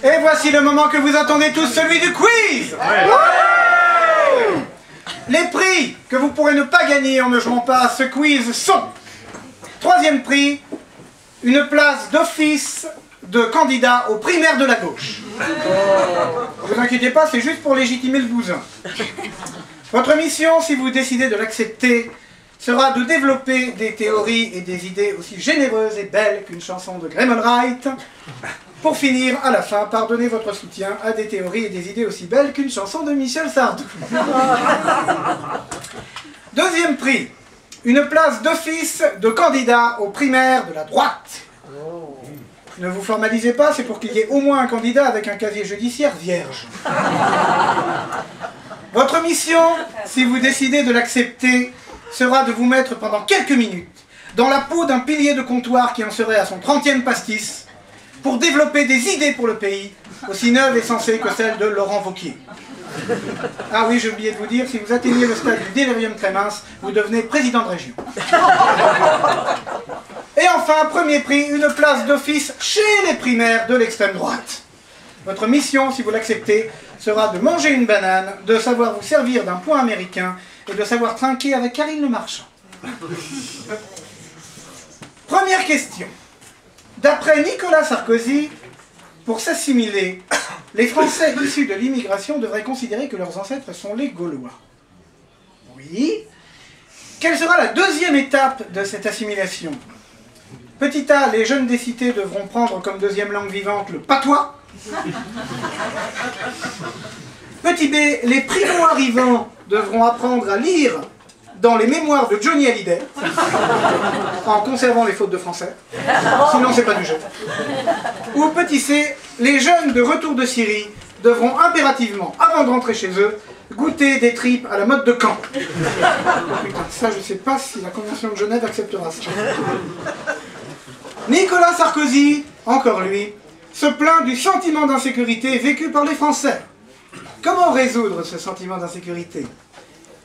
Et voici le moment que vous attendez tous, celui du quiz. Les prix que vous pourrez ne pas gagner en ne jouant pas à ce quiz sont: troisième prix, une place d'office de candidat aux primaires de la gauche. Ne vous inquiétez pas, c'est juste pour légitimer le bousin. Votre mission, si vous décidez de l'accepter, sera de développer des théories et des idées aussi généreuses et belles qu'une chanson de Graham Wright, pour finir, à la fin, par donner votre soutien à des théories et des idées aussi belles qu'une chanson de Michel Sardou. Deuxième prix, une place d'office de candidat aux primaires de la droite. Ne vous formalisez pas, c'est pour qu'il y ait au moins un candidat avec un casier judiciaire vierge. Votre mission, si vous décidez de l'accepter, sera de vous mettre pendant quelques minutes dans la peau d'un pilier de comptoir qui en serait à son 30e pastis, pour développer des idées pour le pays, aussi neuves et sensées que celles de Laurent Wauquiez. Ah oui, j'ai oublié de vous dire, si vous atteignez le stade du délirium tremens, vous devenez président de région. Et enfin, premier prix, une place d'office chez les primaires de l'extrême droite. Votre mission, si vous l'acceptez, sera de manger une banane, de savoir vous servir d'un point américain et de savoir trinquer avec Karine Le Marchand. Première question. D'après Nicolas Sarkozy, pour s'assimiler, les Français issus de l'immigration devraient considérer que leurs ancêtres sont les Gaulois. Oui. Quelle sera la deuxième étape de cette assimilation? Petit A, les jeunes des cités devront prendre comme deuxième langue vivante le patois. Petit B, les primo-arrivants devront apprendre à lire dans les mémoires de Johnny Hallyday, en conservant les fautes de français, sinon c'est pas du jeu. Ou petit C, les jeunes de retour de Syrie devront impérativement, avant de rentrer chez eux, goûter des tripes à la mode de Caen. Putain, ça je sais pas si la Convention de Genève acceptera ça. Nicolas Sarkozy, encore lui, se plaint du sentiment d'insécurité vécu par les Français. Comment résoudre ce sentiment d'insécurité?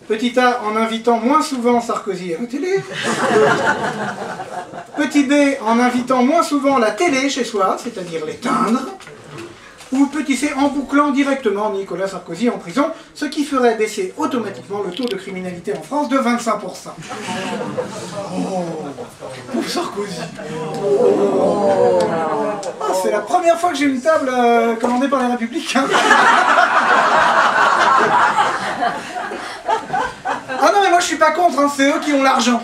Petit A, en invitant moins souvent Sarkozy à la télé. Petit B, en invitant moins souvent la télé chez soi, c'est-à-dire l'éteindre. Ou petit C, en bouclant directement Nicolas Sarkozy en prison, ce qui ferait baisser automatiquement le taux de criminalité en France de 25%. Oh, pour Sarkozy. Oh. Ah, c'est la première fois que j'ai une table commandée par les Républicains. Ah non mais moi je suis pas contre, hein, c'est eux qui ont l'argent.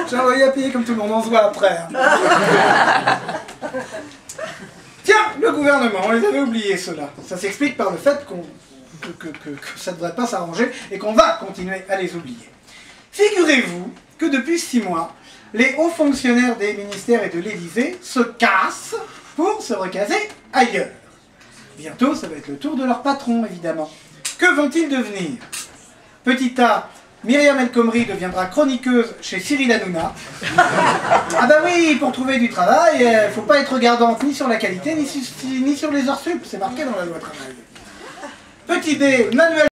J'ai envoyé à payer comme tout le monde, on se voit après. Hein. Tiens, le gouvernement, on les avait oubliés ceux-là. Ça s'explique par le fait que ça ne devrait pas s'arranger et qu'on va continuer à les oublier. Figurez-vous que depuis 6 mois, les hauts fonctionnaires des ministères et de l'Élysée se cassent pour se recaser ailleurs. Bientôt, ça va être le tour de leur patron, évidemment. Que vont-ils devenir? Petit A, Myriam El Khomri deviendra chroniqueuse chez Cyril Hanouna. Ah bah oui, pour trouver du travail, il faut pas être regardante ni sur la qualité, ni sur les heures sup, c'est marqué dans la loi travail. Petit B, Manuel